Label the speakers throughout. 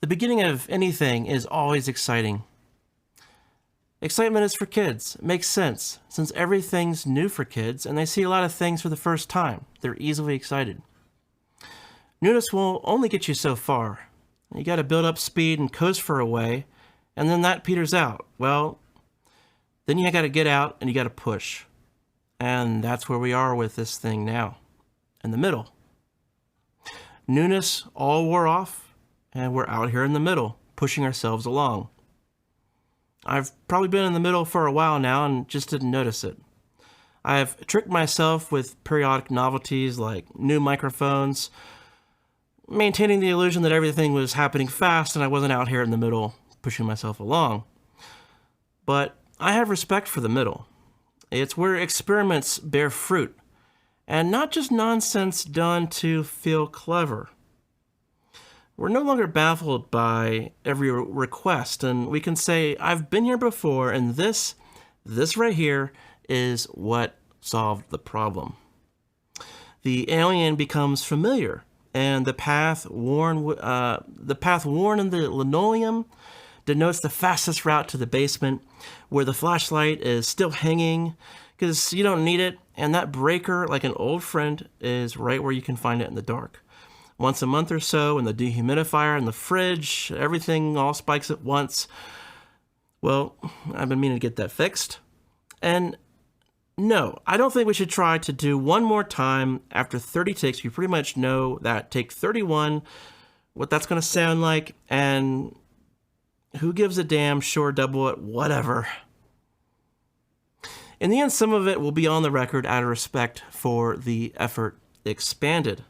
Speaker 1: The beginning of anything is always exciting. Excitement is for kids. It makes sense, since everything's new for kids and they see a lot of things for the first time. They're easily excited. Newness will only get you so far. You gotta build up speed and coast for a way, and then that peters out. Well, then you gotta get out and you gotta push. And that's where we are with this thing now, in the middle. Newness all wore off, and we're out here in the middle, pushing ourselves along. I've probably been in the middle for a while now and just didn't notice it. I've tricked myself with periodic novelties like new microphones, maintaining the illusion that everything was happening fast and I wasn't out here in the middle pushing myself along. But I have respect for the middle. It's where experiments bear fruit, and not just nonsense done to feel clever. We're no longer baffled by every request, and we can say, I've been here before, and this right here is what solved the problem. The alien becomes familiar, and the path worn in the linoleum denotes the fastest route to the basement, where the flashlight is still hanging because you don't need it, and that breaker, like an old friend, is right where you can find it in the dark. Once a month or so, in the dehumidifier in the fridge, everything all spikes at once. Well, I've been meaning to get that fixed. And no, I don't think we should try to do one more time after 30 takes. We pretty much know that take 31, what that's going to sound like, and who gives a damn, sure, double it, whatever. In the end, some of it will be on the record out of respect for the effort expanded.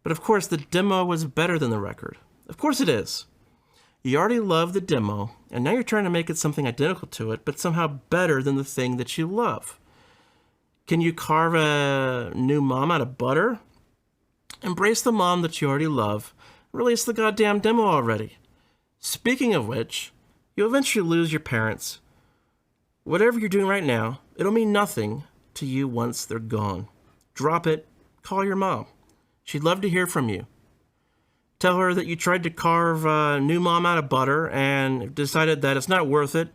Speaker 1: But of course, the demo was better than the record. Of course it is. You already love the demo, and now you're trying to make it something identical to it, but somehow better than the thing that you love. Can you carve a new mom out of butter? Embrace the mom that you already love. Release the goddamn demo already. Speaking of which, you'll eventually lose your parents. Whatever you're doing right now, it'll mean nothing to you once they're gone. Drop it. Call your mom. She'd love to hear from you. Tell her that you tried to carve a new mom out of butter and decided that it's not worth it.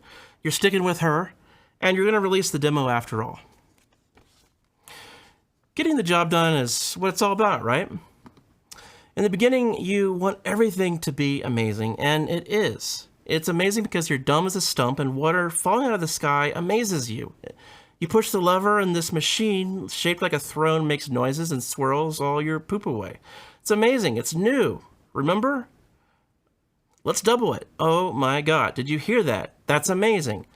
Speaker 1: You're sticking with her, and you're going to release the demo after all. Getting the job done is what it's all about, right? In the beginning, you want everything to be amazing, and it is. It's amazing because you're dumb as a stump, and water falling out of the sky amazes you. You push the lever, and this machine, shaped like a throne, makes noises and swirls all your poop away. It's amazing. It's new. Remember? Let's double it. Oh my God. Did you hear that? That's amazing.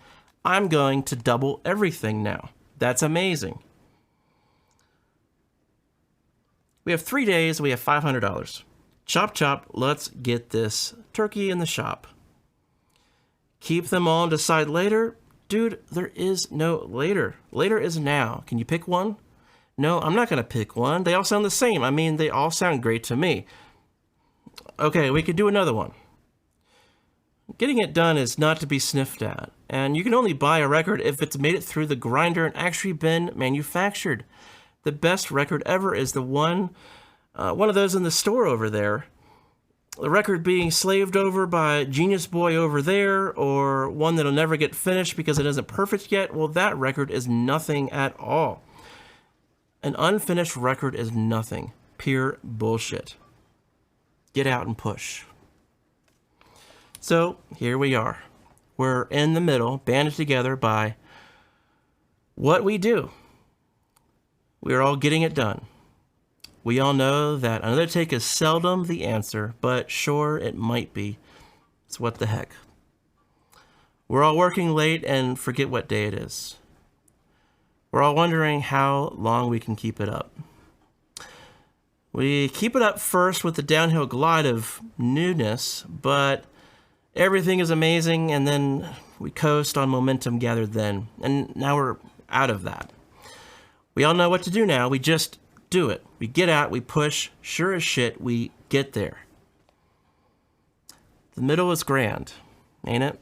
Speaker 1: I'm going to double everything now. That's amazing. We have 3 days. We have $500. Chop, chop. Let's get this turkey in the shop. Keep them all and decide later. Dude, there is no later. Later is now. Can you pick one? No, I'm not going to pick one. They all sound the same. I mean, they all sound great to me. Okay, we could do another one. Getting it done is not to be sniffed at, and you can only buy a record if it's made it through the grinder and actually been manufactured. The best record ever is the one of those in the store over there. The record being slaved over by Genius Boy over there, or one that'll never get finished because it isn't perfect yet, well, that record is nothing at all. An unfinished record is nothing. Pure bullshit. Get out and push. So, here we are. We're in the middle, banded together by what we do. We're all getting it done. We all know that another take is seldom the answer, but sure, it might be. It's what the heck. We're all working late and forget what day it is. We're all wondering how long we can keep it up. We keep it up first with the downhill glide of newness, but everything is amazing, and then we coast on momentum gathered then, and now we're out of that. We all know what to do now. We just do it. We get out, we push, sure as shit, we get there. The middle is grand, ain't it?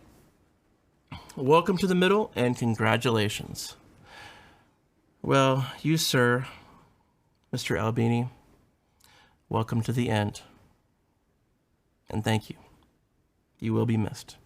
Speaker 1: Welcome to the middle, and congratulations. Well, you, sir, Mr. Albini, welcome to the end. And thank you. You will be missed.